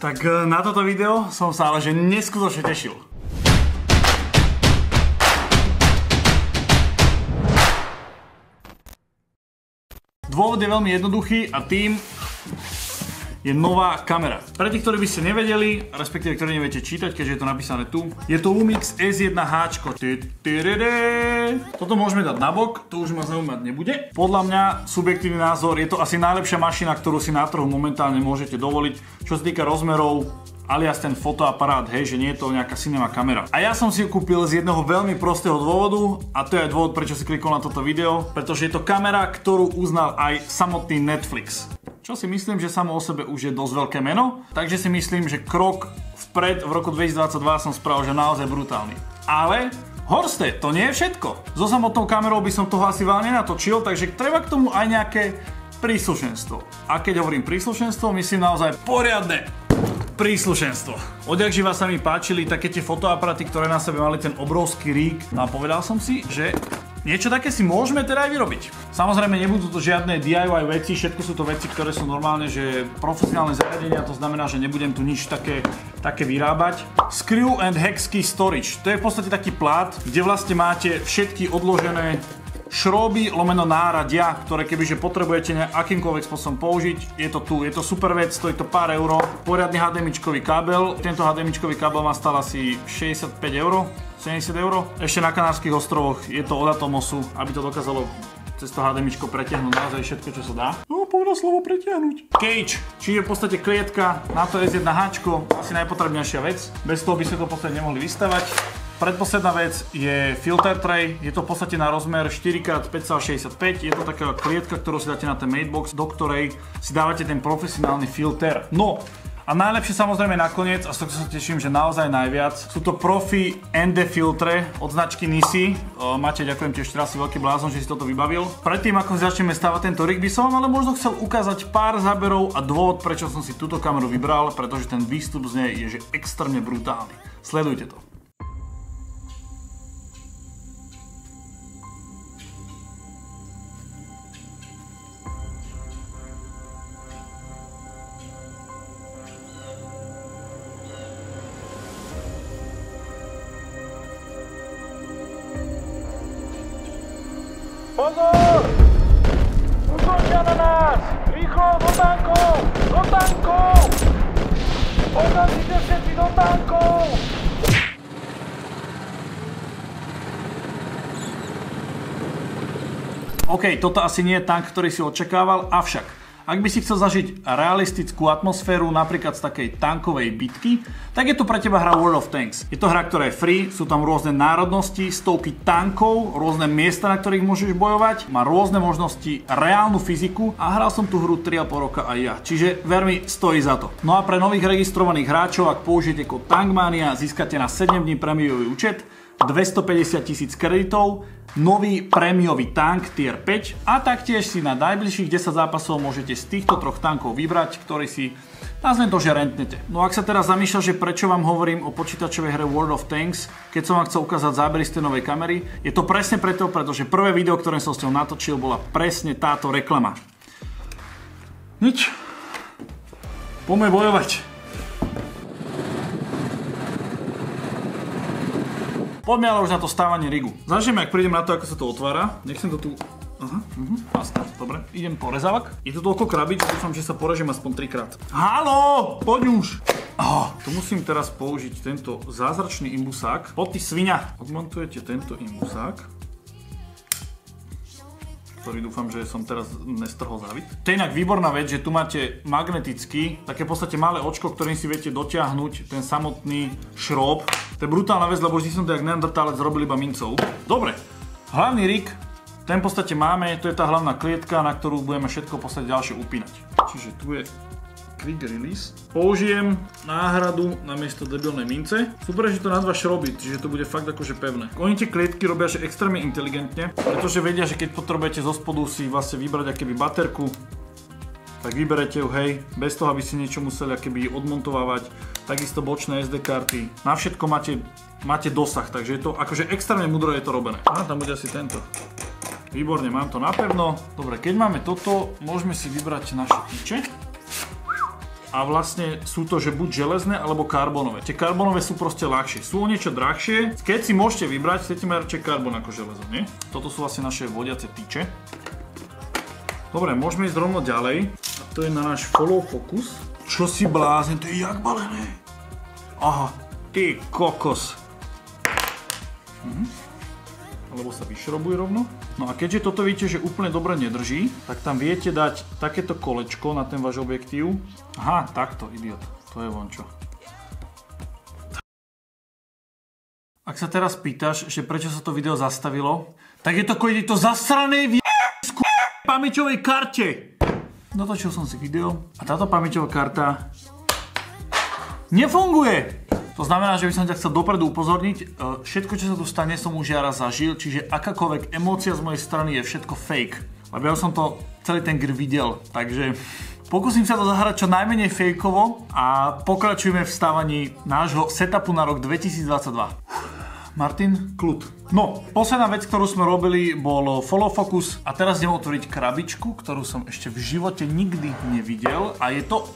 Tak na toto video som sa ale že neskutočne tešil. Dôvod je veľmi jednoduchý a tým je nová kamera. Pre tých, ktorí by ste nevedeli, respektíve ktorí neviete čítať, keďže je to napísané tu, je to Lumix S1H. Toto môžeme dať nabok, to už ma zaujímať nebude. Podľa mňa, subjektívny názor, je to asi najlepšia mašina, ktorú si na trhu momentálne môžete dovoliť, čo sa týka rozmerov, alias ten fotoaparát, hej, že nie je to nejaká cinema kamera. A ja som si ju kúpil z jedného veľmi prostého dôvodu a to je aj dôvod, prečo si klikol na toto video, pretože je to kamera, ktorú uznal aj samotný Netflix. Čo si myslím, že samo o sebe už je dosť veľké meno, takže si myslím, že krok vpred v roku 2022 som spravil, že naozaj brutálny. Ale horste, to nie je všetko. So samotnou kamerou by som toho asi veľa nenatočil, takže treba k tomu aj nejaké príslušenstvo. A keď hovorím príslušenstvo, myslím naozaj poriadne príslušenstvo. Odjakživa sa mi páčili také tie fotoaparaty, ktoré na sebe mali ten obrovský rík. No a povedal som si, že niečo také si môžeme teda aj vyrobiť. Samozrejme nebudú to žiadne DIY veci, všetko sú to veci, ktoré sú normálne, že profesionálne zariadenia, to znamená, že nebudem tu nič také vyrábať. Screw and Hex Key Storage, to je v podstate taký plát, kde vlastne máte všetky odložené šroby lomeno náradia, ktoré kebyže potrebujete akýmkoľvek spôsobom použiť, je to tu, je to super vec, stojí to pár euro. Poriadny HDMIčkový kábel, tento HDMIčkový kábel má stál asi 65 euro, 70 euro. Ešte na Kanárskych ostrovoch je to od Atomosu, aby to dokázalo cez to HDMIčko pretiahnuť naozaj všetko, čo sa dá. No, povedal slovo pretiahnuť. Cage, čiže v podstate klietka, na to S1H, asi najpotrebnejšia vec. Bez toho by sme to v podstate nemohli vystavať. Predposledná vec je filter tray, je to v podstate na rozmer 4x5,65, je to taká klietka, ktorú si dáte na ten matebox, do ktorej si dávate ten profesionálny filter. No a najlepšie samozrejme nakoniec, a z toho sa teším, že naozaj najviac, sú to Profi ND filtre od značky Nisi. Máte, ďakujem ti ešte raz, si veľký blázon, že si toto vybavil. Predtým ako začneme stavať tento rig, by som vám ale možno chcel ukázať pár záberov a dôvod, prečo som si túto kameru vybral, pretože ten výstup z nej je že extrémne brutálny. Sledujte to. Pozor! Útočia na nás! Rýchlo, do tankov! Do tankov! Okamžite všetci do tankov! OK, toto asi nie je tank, ktorý si očakával, avšak ak by si chcel zažiť realistickú atmosféru napríklad z takej tankovej bitky, tak je tu pre teba hra World of Tanks. Je to hra, ktorá je free, sú tam rôzne národnosti, stovky tankov, rôzne miesta, na ktorých môžeš bojovať, má rôzne možnosti, reálnu fyziku a hral som tú hru 3,5 roka aj ja. Čiže ver mi, stojí za to. No a pre nových registrovaných hráčov, ak použijete kód Tankmania, získate na 7 dní prémiový účet, 250 000 kreditov, nový prémiový tank tier 5 a taktiež si na najbližších 10 zápasov môžete z týchto troch tankov vybrať, ktorý si, nazvem to, že rentnete. No ak sa teraz zamýšľa, že prečo vám hovorím o počítačovej hre World of Tanks, keď som vám chcel ukázať zábery z tej novej kamery, je to presne preto, pretože prvé video, ktoré som s ňou natočil, bola presne táto reklama. Nič. Poďme bojovať. Poďme ale už na to stávanie rigu. Začneme, ak prídem na to, ako sa to otvára. Nechcem to tu... Dobre, idem porezávak. Je tu toľko krabič, že dúfam, že sa porežem aspoň 3-krát. Haló, poď už! Tu musím teraz použiť tento zázračný imbusák. Poď ty sviňa! Odmontujete tento imbusák, ktorý dúfam, že som teraz nestrhol závit. To je inak výborná vec, že tu máte magnetický, také v podstate malé očko, ktorým si viete dotiahnuť ten samotný šrob. To je brutálna vec, lebo vždy som to jak neandertálec zrobil iba mincov. Dobre, hlavný rig, ten v podstate máme, to je tá hlavná klietka, na ktorú budeme všetko v podstate ďalšie upínať. Čiže tu je quick release. Použijem náhradu namiesto debilnej mince. Super, že to na dva šroby, čiže to bude fakt akože pevné. Oni tie klietky robia že extrémne inteligentne, pretože vedia, že keď potrebujete zo spodu si vlastne vybrať akéby baterku, tak vyberete ju, hej, bez toho, aby ste niečo museli akéby odmontovávať. Takisto bočné SD karty. Na všetko máte dosah, takže je to akože extrémne mudro je to robené. A tam bude asi tento. Výborne, mám to napevno. Dobre, keď máme toto, môžeme si vybrať naše tyče. a vlastne sú to, že buď železné alebo karbonové. Tie karbonové sú proste ľahšie, sú o niečo drahšie. Keď si môžete vybrať, chcete mať radšej karbon ako železo, nie? Toto sú vlastne naše vodiace tyče. Dobre, môžeme ísť rovno ďalej. A to je na náš follow focus. Čo si blázne, to je jak balené. Aha, ty kokos. Alebo sa vyšrobuje rovno. No a keďže toto viete, že úplne dobre nedrží, tak tam viete dať takéto kolečko na ten váš objektív. Aha, takto, idiot. To je vončo. Ak sa teraz pýtaš, že prečo sa to video zastavilo, tak je to kvôli to zasrané pamäťovej karte. Natočil som si video a táto pamäťová karta nefunguje. To znamená, že by som ťa chcel dopredu upozorniť, všetko, čo sa tu stane, som už ja raz zažil, čiže akákoľvek emócia z mojej strany je všetko fake. Lebo ja som to celý ten gr videl, takže pokúsim sa to zahrať čo najmenej fejkovo a pokračujeme v stávaní nášho setupu na rok 2022. Martin, kľud. No, posledná vec, ktorú sme robili, bol follow focus a teraz idem otvoriť krabičku, ktorú som ešte v živote nikdy nevidel a je to...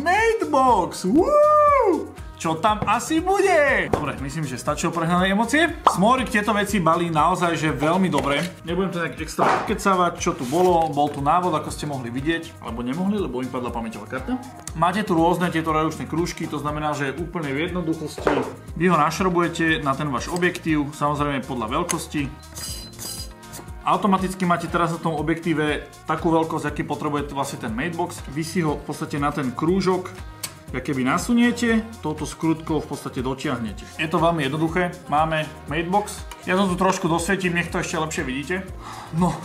Matebox! Woo! Čo tam asi bude? Dobre, myslím, že stačilo prehnané emócie. Smorik tieto veci balí naozaj, že veľmi dobre. Nebudem to nejak extra odkecávať, čo tu bolo. Bol tu návod, ako ste mohli vidieť. Alebo nemohli, lebo im padla pamäťová karta. Máte tu rôzne tieto redučné krúžky, to znamená, že úplne v jednoduchosti vy ho našrobujete na ten váš objektív, samozrejme podľa veľkosti. Automaticky máte teraz na tom objektíve takú veľkosť, aký potrebujete vlastne ten matebox. Vy si ho v podstate na ten krúžok keby nasuniete, touto skrutkou v podstate dotiahnete. Je to veľmi jednoduché, máme matebox. Ja to tu trošku dosvietím, nech to ešte lepšie vidíte. No,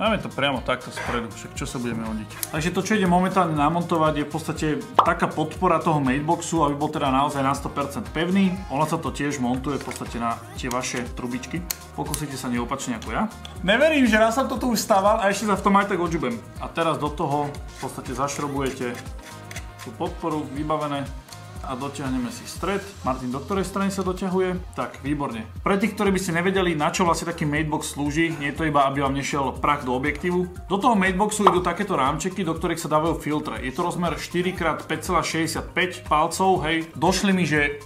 máme to priamo takto spredu, však čo sa budeme hodiť. Takže to, čo ide momentálne namontovať, je v podstate taká podpora toho mateboxu, aby bol teda naozaj na 100% pevný. Ono sa to tiež montuje v podstate na tie vaše trubičky. Pokúsite sa neopačne ako ja. Neverím, že raz som to tu už stával a ešte sa v tom aj tak odžubem. A teraz do toho v podstate zašrobujete tú podporu, vybavené a dotiahneme si stred. Martin, do ktorej strany sa doťahuje? Tak, výborne. Pre tých, ktorí by ste nevedeli, na čo vlastne taký matebox slúži, nie je to iba, aby vám nešiel prach do objektívu. Do toho mateboxu idú takéto rámčeky, do ktorých sa dávajú filtre. Je to rozmer 4x5,65 palcov, hej. Došli mi, že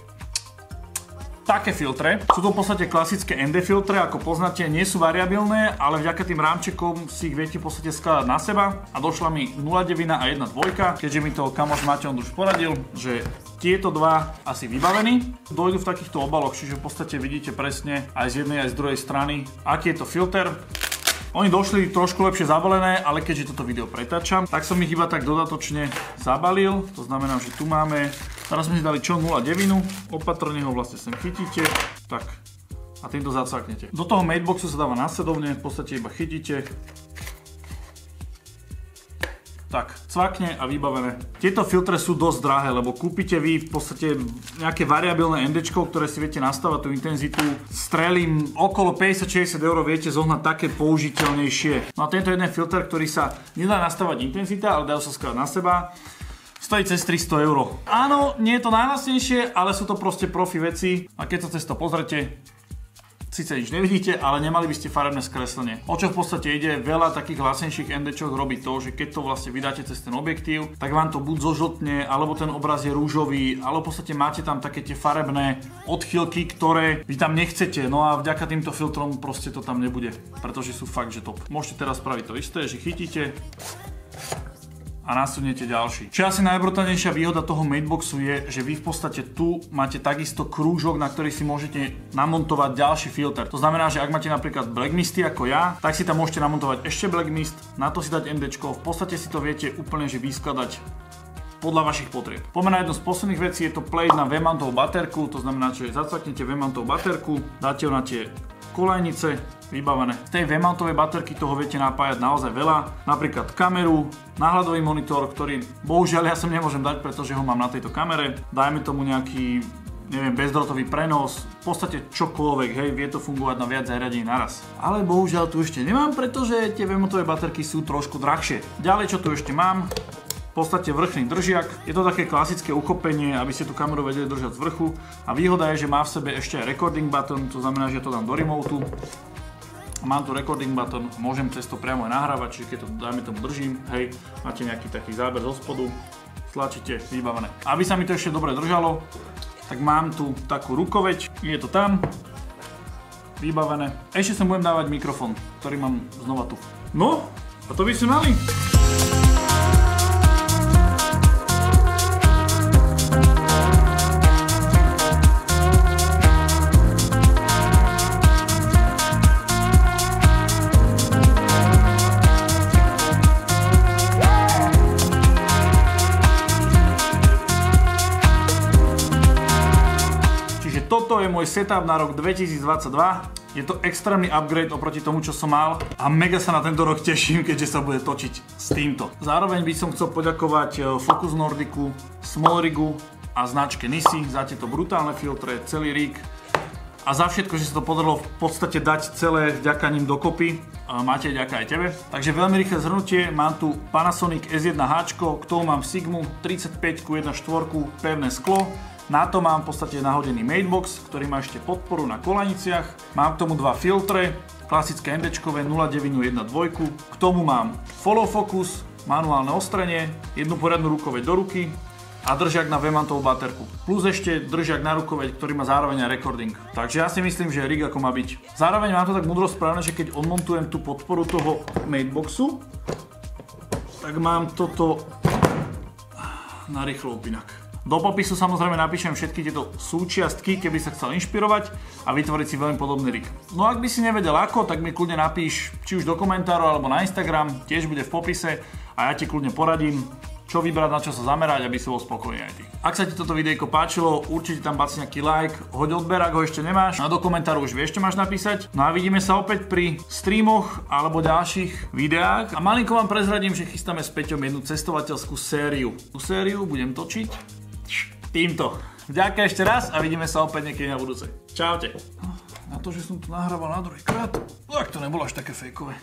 také filtre. Sú to v podstate klasické ND filtre, ako poznáte, nie sú variabilné, ale vďaka tým rámčekom si ich viete v podstate skladať na seba. A došla mi 0,9 a 1,2, keďže mi to kamoš Matej už poradil, že tieto dva asi vybavení. Dojdu v takýchto obaloch, čiže v podstate vidíte presne aj z jednej aj z druhej strany, aký je to filter. Oni došli trošku lepšie zabalené, ale keďže toto video pretáčam, tak som ich iba tak dodatočne zabalil. To znamená, že tu máme, teraz sme si dali čo 0,9, opatrne ho vlastne sem chytíte, tak a týmto zacvaknete. Do toho mateboxu sa dáva následovne, v podstate iba chytíte, tak, cvakne a vybavené. Tieto filtre sú dosť drahé, lebo kúpite vy v podstate nejaké variabilné NDčko, ktoré si viete nastavať tú intenzitu. Strelím okolo 50-60 eur viete zohnať také použiteľnejšie. No a tento jeden filter, ktorý sa nedá nastavať intenzita, ale dajú sa skladať na seba, stojí cez 300 eur. Áno, nie je to najlacnejšie, ale sú to proste profi veci a keď sa cez to pozrete, síce nič nevidíte, ale nemali by ste farebné skreslenie. O čo v podstate ide, veľa takých lacnejších NDčok robí to, že keď to vlastne vydáte cez ten objektív, tak vám to buď zožltne, alebo ten obraz je rúžový, alebo v podstate máte tam také tie farebné odchýlky, ktoré vy tam nechcete. No a vďaka týmto filtrom proste to tam nebude, pretože sú fakt, že top. Môžete teraz spraviť to isté, že chytíte a nasuniete ďalší. Čo asi najbrutálnejšia výhoda toho mateboxu je, že vy v podstate tu máte takisto krúžok, na ktorý si môžete namontovať ďalší filter. To znamená, že ak máte napríklad black misty ako ja, tak si tam môžete namontovať ešte black mist, na to si dať NDčko, v podstate si to viete úplne že vyskladať podľa vašich potrieb. Poďme na jednu z posledných vecí, je to plate na V-mountovú baterku, to znamená, že zacvaknete V-mountovú baterku, dáte ho na tie kolajnice, vybavené. Z tej V-mountovej baterky toho viete napájať naozaj veľa, napríklad kameru, náhľadový monitor, ktorý bohužiaľ ja som nemôžem dať, pretože ho mám na tejto kamere. Dajme tomu nejaký, neviem, bezdrôtový prenos, v podstate čokoľvek, hej, vie to fungovať na viac zariadení naraz. Ale bohužiaľ tu ešte nemám, pretože tie V-mountové baterky sú trošku drahšie. Ďalej, čo tu ešte mám, v podstate vrchný držiak. Je to také klasické uchopenie, aby ste tú kameru vedeli držať z vrchu. A výhoda je, že má v sebe ešte aj recording button, to znamená, že to dám do remotu. Mám tu recording button, môžem cez to priamo aj nahrávať, čiže keď to dajme tomu držím, hej, máte nejaký taký záber zo spodu, stlačíte, vybavené. Aby sa mi to ešte dobre držalo, tak mám tu takú rukoveď, je to tam, vybavené. Ešte sem budem dávať mikrofón, ktorý mám znova tu. No, a to by sme mali. Toto je môj setup na rok 2022. Je to extrémny upgrade oproti tomu, čo som mal a mega sa na tento rok teším, keďže sa bude točiť s týmto. Zároveň by som chcel poďakovať Focus Nordicu, Smallrigu a značke Nissi za tieto brutálne filtre, celý rig a za všetko, že sa to podarilo v podstate dať celé vďaka nim dokopy. Máte vďaka aj tebe. Takže veľmi rýchle zhrnutie, mám tu Panasonic S1H, k tomu mám Sigmu 35-1.4, pevné sklo. Na to mám v podstate nahodený matebox, ktorý má ešte podporu na kolaniciach. Mám k tomu dva filtre, klasické MD-čkové 0,9 1.2. K tomu mám follow focus, manuálne ostrenie, jednu poriadnu rukoveď do ruky a držiak na Vemantovú baterku. Plus ešte držiak na rukoveď, ktorý má zároveň aj recording. Takže ja si myslím, že je rig ako má byť. Zároveň mám to tak múdro správne, že keď odmontujem tú podporu toho mateboxu, tak mám toto na rýchlo opinak. Do popisu samozrejme napíšem všetky tieto súčiastky, keby sa chcel inšpirovať a vytvoriť si veľmi podobný rig. No ak by si nevedel ako, tak mi kľudne napíš či už do komentárov alebo na Instagram, tiež bude v popise a ja ti kľudne poradím, čo vybrať, na čo sa zamerať, aby si bol spokojný aj ty. Ak sa ti toto videjko páčilo, určite tam bacni nejaký like, hoď odber, ak ho ešte nemáš a do komentárov už vieš, čo máš napísať. No a vidíme sa opäť pri streamoch alebo ďalších videách a malinko vám prezradím, že chystáme s Peťom jednu cestovateľskú sériu. Tú sériu budem točiť týmto. Ďakujem ešte raz a vidíme sa opäť niekedy na budúce. Čaute. Na to, že som to nahrával na druhý krát, tak to nebolo až také fejkové.